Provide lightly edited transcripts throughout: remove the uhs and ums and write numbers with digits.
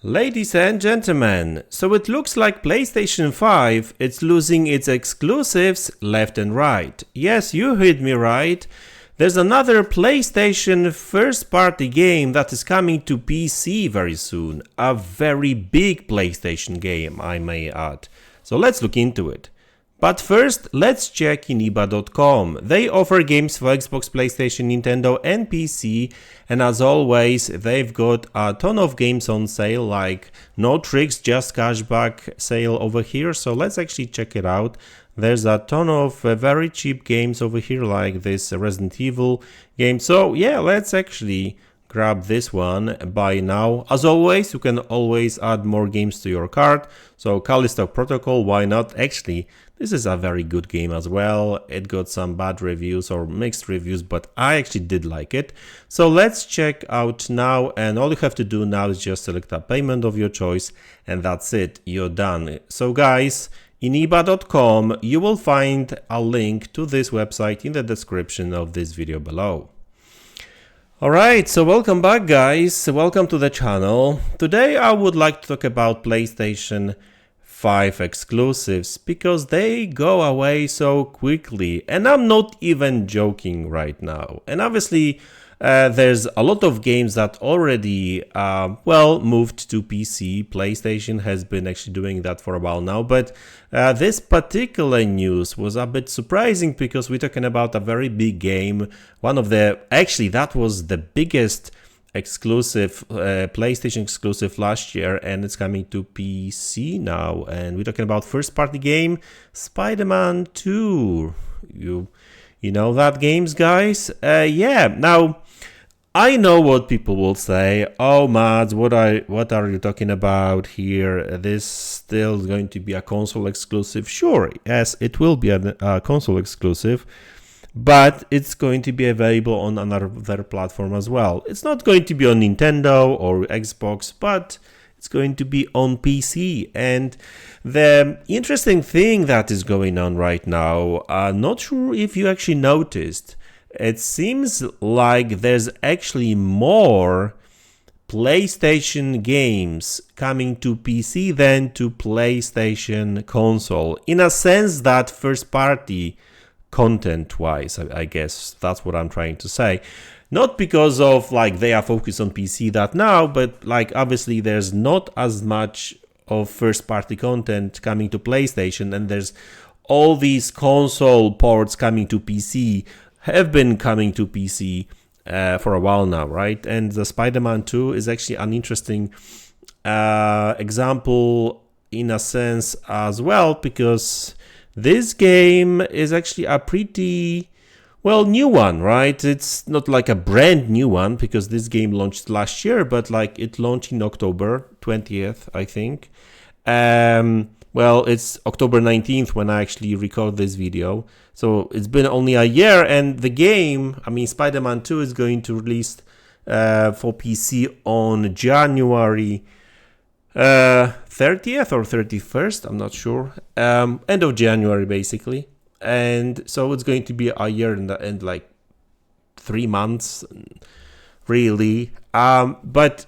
Ladies and gentlemen, so it looks like PlayStation 5 is losing its exclusives left and right. Yes, you heard me right. There's another PlayStation first-party game that is coming to PC very soon. A very big PlayStation game, I may add. So let's look into it. But first, let's check iniba.com. They offer games for Xbox, PlayStation, Nintendo and PC, and as always, they've got a ton of games on sale, like no tricks, just cashback sale over here. So let's actually check it out. There's a ton of very cheap games over here, like this Resident Evil game. So yeah, let's actually grab this one, buy now. As always, you can always add more games to your cart. So Callisto Protocol, why not? Actually, this is a very good game as well. It got some bad reviews or mixed reviews, but I actually did like it. So let's check out now, and all you have to do now is just select a payment of your choice, and that's it, you're done. So guys, iniba.com, you will find a link to this website in the description of this video below. Alright, so welcome back guys, welcome to the channel. Today I would like to talk about PlayStation 5 exclusives because they go away so quickly, and I'm not even joking right now. And obviously there's a lot of games that already moved to PC. PlayStation has been actually doing that for a while now, but this particular news was a bit surprising because we're talking about a very big game. That was the biggest exclusive PlayStation exclusive last year, and it's coming to PC now, and we're talking about first party game Spider-Man 2. You know that games, guys? Yeah, now I know what people will say. Oh Mads, what are you talking about here? This still going to be a console exclusive. Sure, yes, it will be a console exclusive, but it's going to be available on another platform as well. It's not going to be on Nintendo or Xbox, but it's going to be on PC. And the interesting thing that is going on right now, not sure if you actually noticed, it seems like there's actually more PlayStation games coming to PC than to PlayStation console, in a sense that first party content wise, I guess that's what I'm trying to say. Not because of like they are focused on PC that now, but like obviously there's not as much of first party content coming to PlayStation, and there's all these console ports coming to PC, have been coming to PC for a while now, right? And the Spider-Man 2 is actually an interesting example in a sense as well, because this game is actually a pretty new one, right? It's not like a brand new one because this game launched last year, but like it launched in October 20th, I think. It's October 19th when I actually record this video. So it's been only a year, and the game, Spider-Man 2 is going to release for PC on January 30th or 31st, I'm not sure. End of January, basically. And so it's going to be a year and like 3 months, really. But,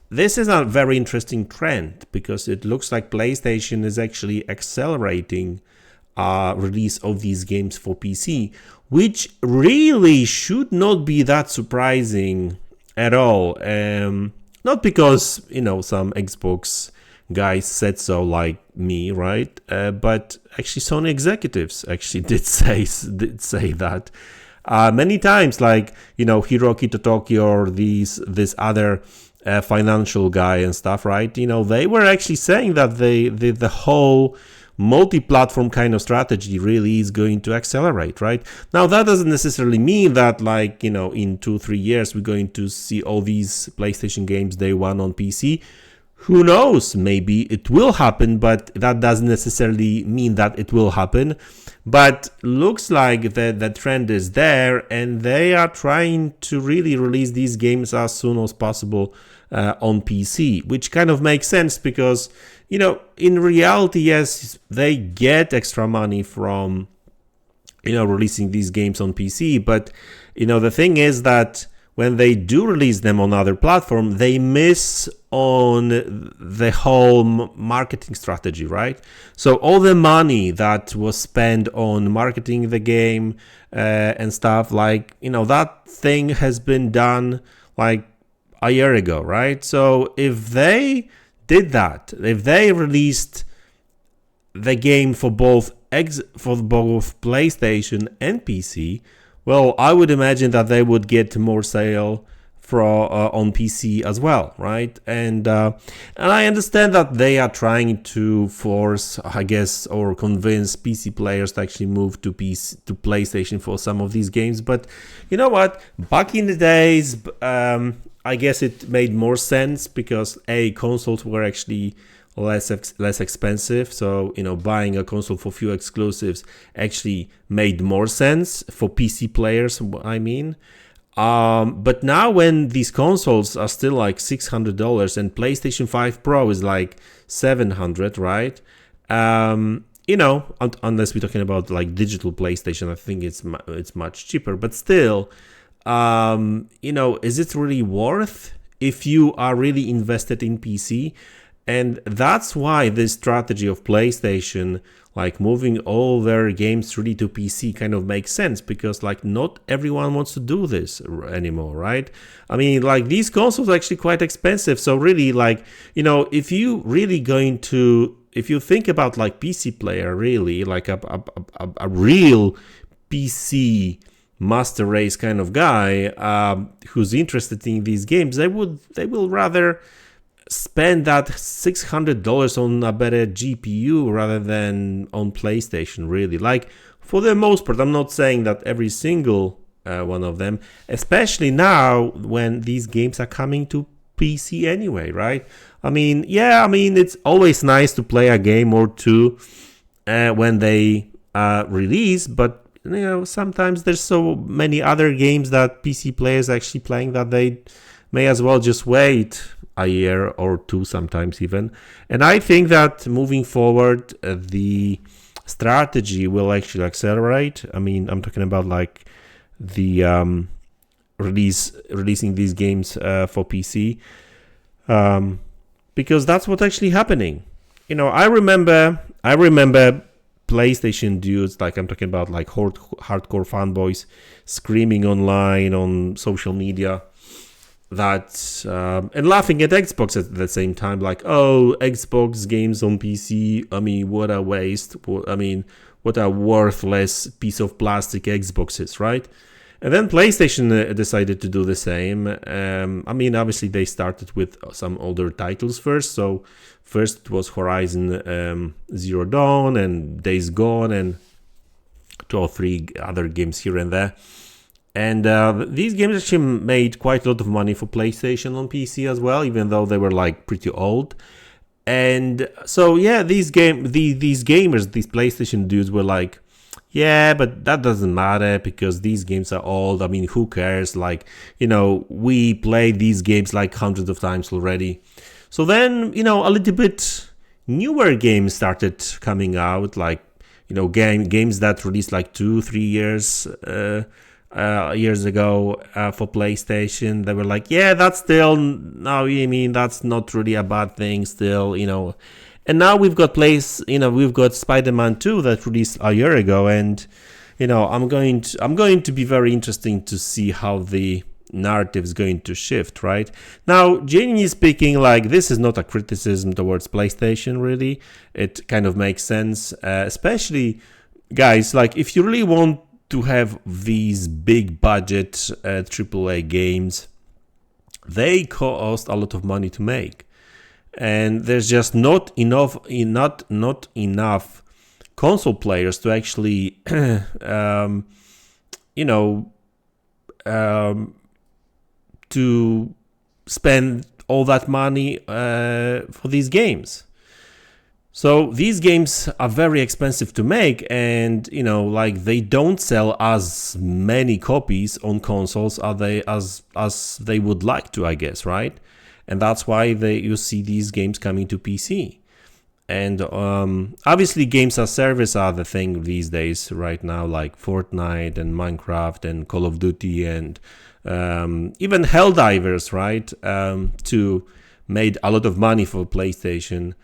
this is a very interesting trend because it looks like PlayStation is actually accelerating release of these games for PC, which really should not be that surprising at all. Not because, some Xbox guys said so like me, right? But actually Sony executives actually did say that many times, like, Hiroki Totoki or this other financial guy and stuff, right? They were actually saying that the whole multi-platform kind of strategy really is going to accelerate, right? Now that doesn't necessarily mean that like, in 2-3 years we're going to see all these PlayStation games day one on PC. Who knows, maybe it will happen, but that doesn't necessarily mean that it will happen. But looks like the trend is there, and they are trying to really release these games as soon as possible on PC, which kind of makes sense because, in reality, yes, they get extra money from, releasing these games on PC. But, the thing is that when they do release them on other platform, they miss on the whole marketing strategy, right? So all the money that was spent on marketing the game and stuff, like, that thing has been done like a year ago, right? So if they did that, if they released the game for both PlayStation and PC, well, I would imagine that they would get more sale on PC as well, right? And I understand that they are trying to force, I guess, or convince PC players to actually move to PlayStation for some of these games. But you know what? Back in the days, I guess it made more sense because consoles were actually less expensive. So, buying a console for few exclusives actually made more sense for PC players, I mean. But now when these consoles are still like $600 and PlayStation 5 Pro is like $700, right? Unless we're talking about like digital PlayStation, I think it's much cheaper. But still, is it really worth if you are really invested in PC? And that's why this strategy of PlayStation, like moving all their games really to PC, kind of makes sense, because like not everyone wants to do this anymore, right? I mean, like these consoles are actually quite expensive. So really, like, if you think about like PC player, really like a real PC master race kind of guy who's interested in these games, they will rather spend that $600 on a better GPU rather than on PlayStation, really. Like, for the most part, I'm not saying that every single one of them, especially now when these games are coming to PC anyway, right? I mean, it's always nice to play a game or two when they release, but sometimes there's so many other games that PC players are actually playing that they may as well just wait a year or two, sometimes even. And I think that moving forward, the strategy will actually accelerate. I mean, I'm talking about like the releasing these games for PC, because that's what's actually happening. I remember PlayStation dudes, like I'm talking about like hardcore fanboys, screaming online on social media that and laughing at Xbox at the same time, like, oh, Xbox games on PC, I mean, what a waste, what a worthless piece of plastic Xbox is, right? And then PlayStation decided to do the same. Obviously they started with some older titles first. So first it was Horizon Zero Dawn and Days Gone and 2 or 3 other games here and there. And these games actually made quite a lot of money for PlayStation on PC as well, even though they were like pretty old. And so yeah, these gamers, these PlayStation dudes were like, yeah, but that doesn't matter because these games are old. I mean, who cares? Like, we played these games like hundreds of times already. So then, a little bit newer games started coming out, like, games that released like 2-3 years ago for PlayStation. They were like, yeah, that's still, no, I mean, that's not really a bad thing still, And now we've got we've got Spider-Man 2 that released a year ago, and I'm going to be very interesting to see how the narrative is going to shift, right? Now, genuinely speaking, like, this is not a criticism towards PlayStation, really. It kind of makes sense, especially, guys, like, if you really want to have these big budget AAA games, they cost a lot of money to make. And there's just not enough console players to actually, to spend all that money for these games. So these games are very expensive to make, and they don't sell as many copies on consoles as they would like to, I guess, right? And that's why you see these games coming to PC. And obviously games as service are the thing these days right now, like Fortnite and Minecraft and Call of Duty and even Helldivers, right? To made a lot of money for PlayStation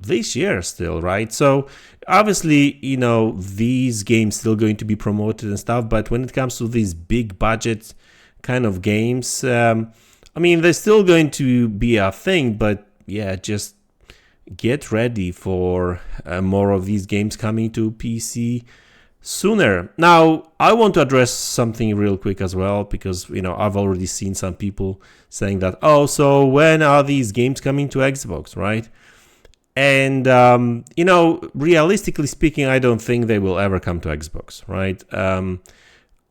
this year still, right? So obviously, you know, these games still going to be promoted and stuff, but when it comes to these big budget kind of games, I mean, they're still going to be a thing, but yeah, just get ready for more of these games coming to PC sooner. Now, I want to address something real quick as well, because, you know, I've already seen some people saying that, oh, so when are these games coming to Xbox, right? And, you know, realistically speaking, I don't think they will ever come to Xbox, right?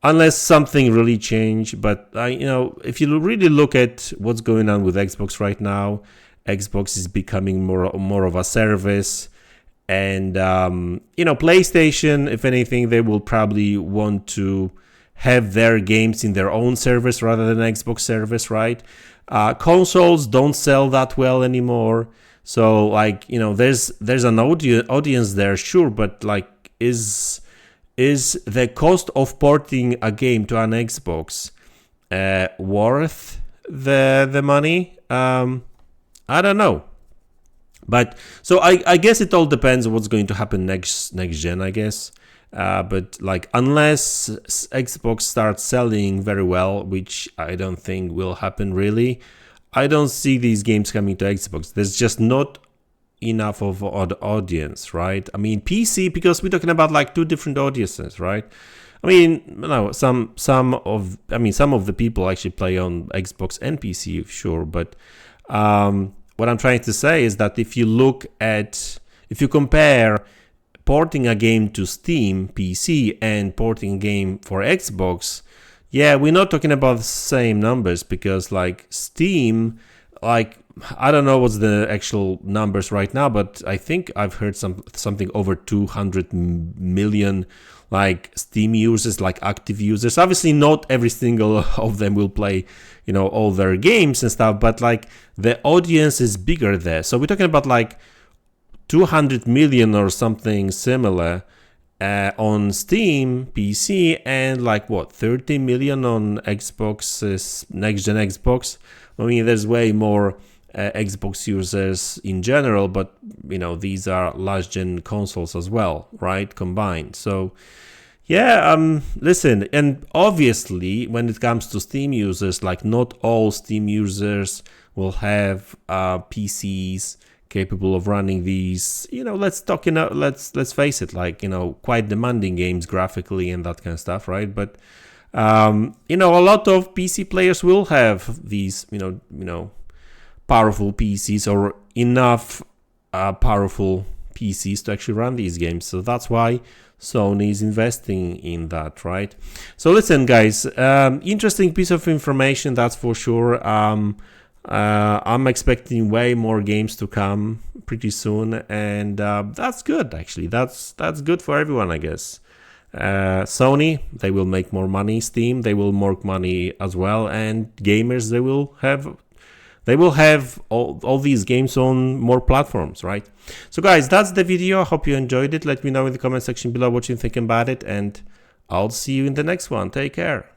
Unless something really changed. But, you know, if you really look at what's going on with Xbox right now, Xbox is becoming more of a service. And, you know, PlayStation, if anything, they will probably want to have their games in their own service rather than Xbox service, right? Consoles don't sell that well anymore. So, like, you know, there's an audience there, sure, but, like, is the cost of porting a game to an Xbox worth the money? I don't know. But so I guess it all depends on what's going to happen next gen, I guess. But like, unless Xbox starts selling very well, which I don't think will happen really, I don't see these games coming to Xbox. There's just not enough of an audience, right? I mean, PC, because we're talking about like two different audiences, right? I mean, no, some of the people actually play on Xbox and PC, sure, but what I'm trying to say is that if you compare porting a game to Steam PC and porting a game for Xbox, yeah, we're not talking about the same numbers, because like Steam, like, I don't know what's the actual numbers right now, but I think I've heard something over 200 million like Steam users, like active users. Obviously not every single of them will play, you know, all their games and stuff, but like the audience is bigger there. So we're talking about like 200 million or something similar on Steam PC, and like what, 30 million on Xbox, next gen Xbox. I mean, there's way more Xbox users in general, but you know, these are last gen consoles as well, right, combined. So yeah, listen, and obviously when it comes to Steam users, like not all Steam users will have PCs capable of running these, you know, let's face it, like, you know, quite demanding games graphically and that kind of stuff, right? But you know, a lot of PC players will have these, you know, powerful PCs, or enough powerful PCs to actually run these games. So that's why Sony is investing in that, right? So listen, guys, interesting piece of information, that's for sure. I'm expecting way more games to come pretty soon, and that's good, actually. That's good for everyone, I guess. Sony, they will make more money. Steam, they will make money as well, and gamers, they will have all these games on more platforms, right? So guys, that's the video. I hope you enjoyed it. Let me know in the comment section below what you think about it, and I'll see you in the next one. Take care.